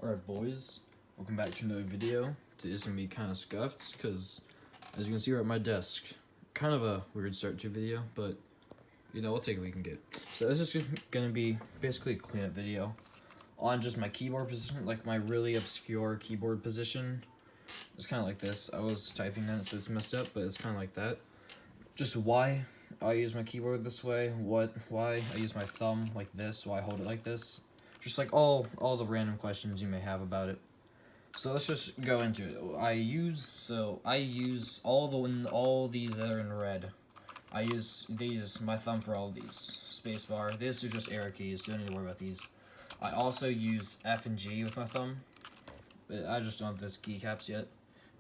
Alright boys, welcome back to another video. Today's gonna be kind of scuffed because as you can see we're at my desk. Kind of a weird start to a video, but you know, we'll take what we can get. So this is just gonna be basically a cleanup video on just my keyboard position, like my really obscure keyboard position. It's kind of like this. I was typing on it so it's messed up, but it's kind of like that. Just why I use my keyboard this way, why I use my thumb like this, why I hold it like this. Just like all the random questions you may have about it. So let's just go into it. I use all these that are in red. I use my thumb for all of these. Spacebar. This is just arrow keys. Don't need to worry about these. I also use F and G with my thumb. But I just don't have those keycaps yet.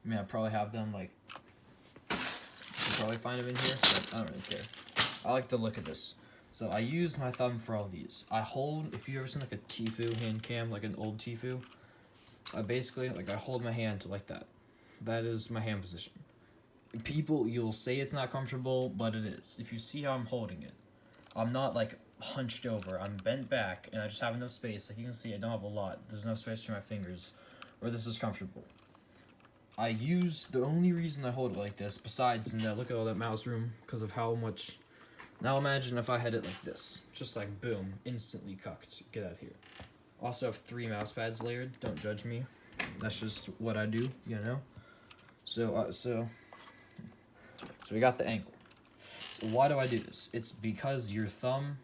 I mean, I probably have them like. You can probably find them in here, but I don't really care. I like the look of this. So I use my thumb for all these. I hold, if you ever seen like a Tfue hand cam, like an old Tfue, I basically, like I hold my hand like that. That is my hand position. People, you'll say it's not comfortable, but it is. If you see how I'm holding it, I'm not like hunched over. I'm bent back, and I just have enough space. Like you can see, I don't have a lot. There's no space for my fingers, where this is comfortable. The only reason I hold it like this, besides, look at all that mouse room, because of how much. Now imagine if I had it like this, just like boom, instantly cucked. Get out of here. Also have 3 mouse pads layered. Don't judge me. That's just what I do, you know. So we got the angle. So why do I do this? It's because your thumb,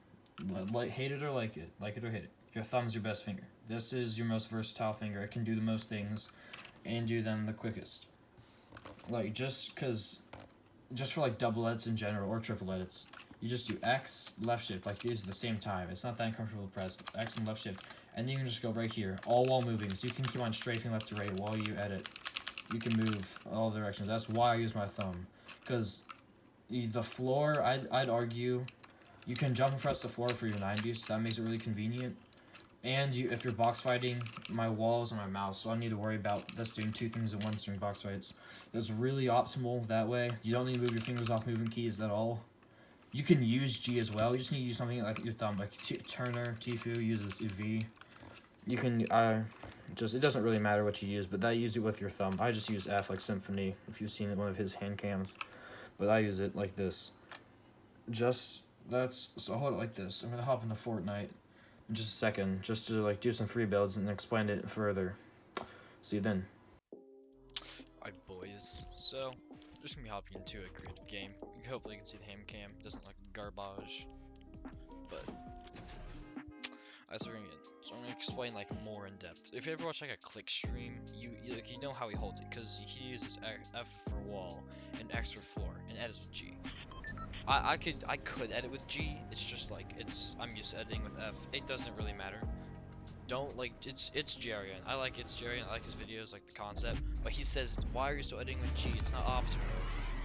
hate it or like it or hate it. Your thumb's your best finger. This is your most versatile finger. It can do the most things, and do them the quickest. Like just for like double edits in general or triple edits. You just do X, left shift, like these at the same time. It's not that uncomfortable to press. X and left shift. And then you can just go right here, all while moving. So you can keep on strafing left to right while you edit. You can move all directions. That's why I use my thumb. Because the floor, I'd argue, you can jump and press the floor for your 90s, so that makes it really convenient. And if you're box fighting, my walls and my mouse, so I don't need to worry about this doing 2 things at once during box fights. It's really optimal that way. You don't need to move your fingers off moving keys at all. You can use G as well. You just need to use something like your thumb, like Turner, Tfue uses V. You can, it doesn't really matter what you use, but I use it with your thumb. I just use F like Symphony, if you've seen one of his hand cams. But I use it like this. So I'll hold it like this. I'm gonna hop into Fortnite in just a second, just to like do some free builds and explain it further. See you then. Alright boys, so just gonna be hopping into a creative game. Hopefully you can see the hand cam, doesn't look garbage. But alright, so I'm gonna explain like more in depth. If you ever watch like a click stream, you know how he holds it, because he uses F for wall and X for floor and edits with G. I could edit with G, it's just like I'm used to editing with F. It doesn't really matter. Don't like it's Jarian. I like it's Jarian. I like his videos, like the concept. But he says, why are you still editing with G? It's not optimal.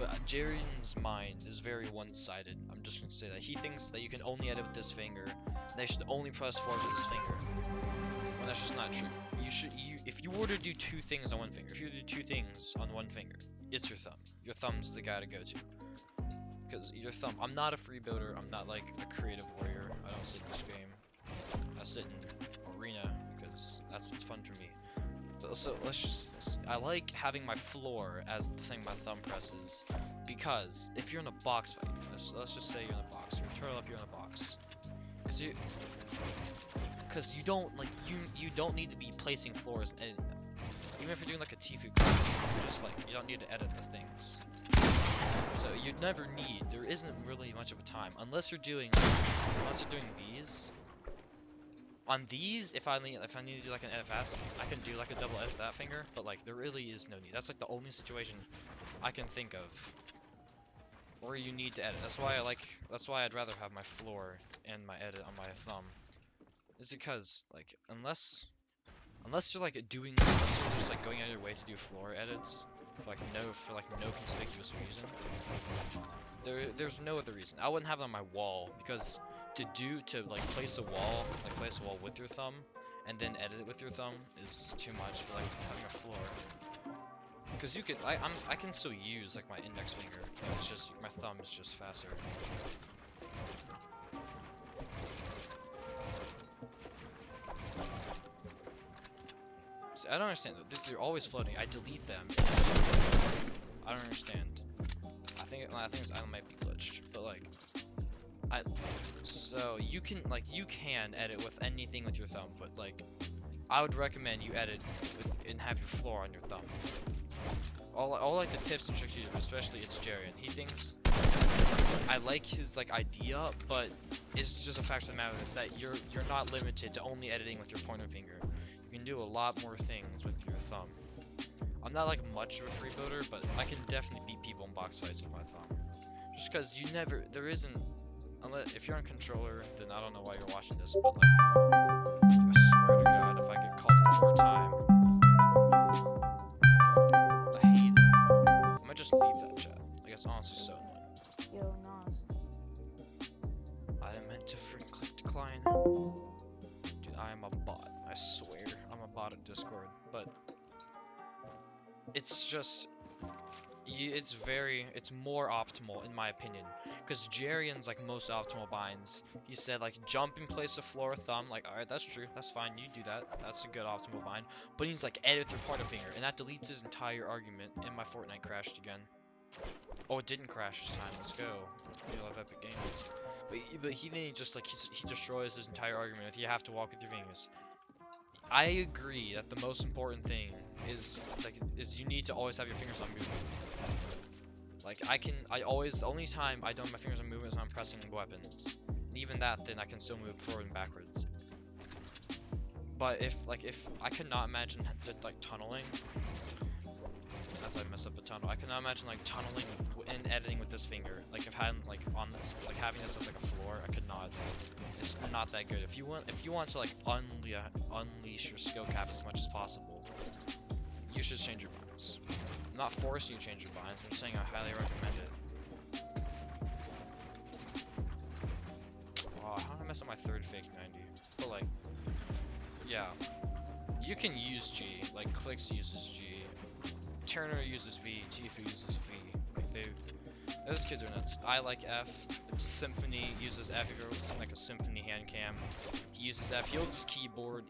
But Jarian's mind is very one-sided. I'm just gonna say that he thinks that you can only edit with this finger. And they should only press forward with this finger. When that's just not true. If you were to do 2 things on one finger, if you were to do 2 things on one finger, it's your thumb. Your thumb's the guy to go to. Because your thumb. I'm not a free builder. I'm not like a creative warrior. I don't sit in this game. I sit in Arena because that's what's fun for me. So I like having my floor as the thing my thumb presses, because if you're in a box fight, let's just say you're in a box, you're turtle up, you're in a box, because you don't need to be placing floors, and even if you're doing like a Tfue classic, you don't need to edit the things. So there isn't really much of a time unless you're doing these. On these, if I need to do like an edit fast, I can do like a double edit that finger, but like there really is no need. That's like the only situation I can think of where you need to edit. That's why I'd rather have my floor and my edit on my thumb. Is because like unless you're just like going out of your way to do floor edits for no conspicuous reason. There's no other reason. I wouldn't have it on my wall, because to place a wall with your thumb and then edit it with your thumb is too much for like having a floor. Because I can still use like my index finger. It's just my thumb is just faster. I don't understand. They're always floating. I delete them. I don't understand. I think this item might be glitched, but like, so you can edit with anything with your thumb, but like, I would recommend you edit and have your floor on your thumb. All like the tips and tricks you do, especially it's Jarian. He thinks I like his like idea, but it's just a fact of the matter is that you're not limited to only editing with your pointer finger. You can do a lot more things with your thumb. I'm not like much of a freebooter, but I can definitely beat people in box fights with my thumb. Just because there isn't, unless if you're on controller, then I don't know why you're watching this, but like, I swear to God, if I get called one more time, I hate it. I might just leave that chat. Like, it's honestly so annoying. Yo, no. I meant to freaking click decline. Dude, I am a bot. I swear. I'm a bot at Discord. But it's just, it's more optimal in my opinion. Because Jarian's like most optimal binds. He said like jump in place of floor thumb. Like, alright, that's true. That's fine. You do that. That's a good optimal bind. But he's like edit with your pointer finger. And that deletes his entire argument. And my Fortnite crashed again. Oh, it didn't crash this time. Let's go. We love Epic Games. But he didn't just like he destroys his entire argument if you have to walk with your fingers. I agree that the most important thing is you need to always have your fingers on movement. Like the only time I don't have my fingers on movement is when I'm pressing weapons. And even that, then I can still move forward and backwards. But if I could not imagine like tunneling. As I mess up a tunnel, I cannot imagine like tunneling and editing with this finger. Like if having having this as like a floor, I could not. It's not that good. If you want to like unleash your skill cap as much as possible, you should change your binds. I'm not forcing you to change your binds. I'm just saying I highly recommend it. Oh, how did I mess up my third fake 90? But like, yeah, you can use G. Like Clicks uses G. Turner uses V, Tifu uses V. Like those kids are nuts. I like F. Symphony uses F. If you're using like a Symphony hand cam, he uses F. He holds his keyboard.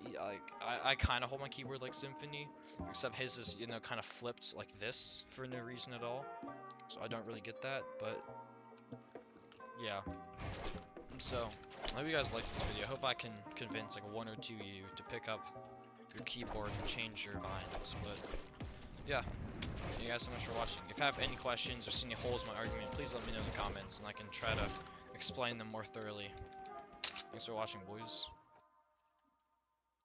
I kind of hold my keyboard like Symphony, except his is kind of flipped like this for no reason at all. So I don't really get that, but yeah. And so I hope you guys like this video. I hope I can convince like one or two of you to pick up your keyboard and change your vines. But yeah. Thank you guys so much for watching. If you have any questions or see any holes in my argument, please let me know in the comments and I can try to explain them more thoroughly. Thanks for watching, boys.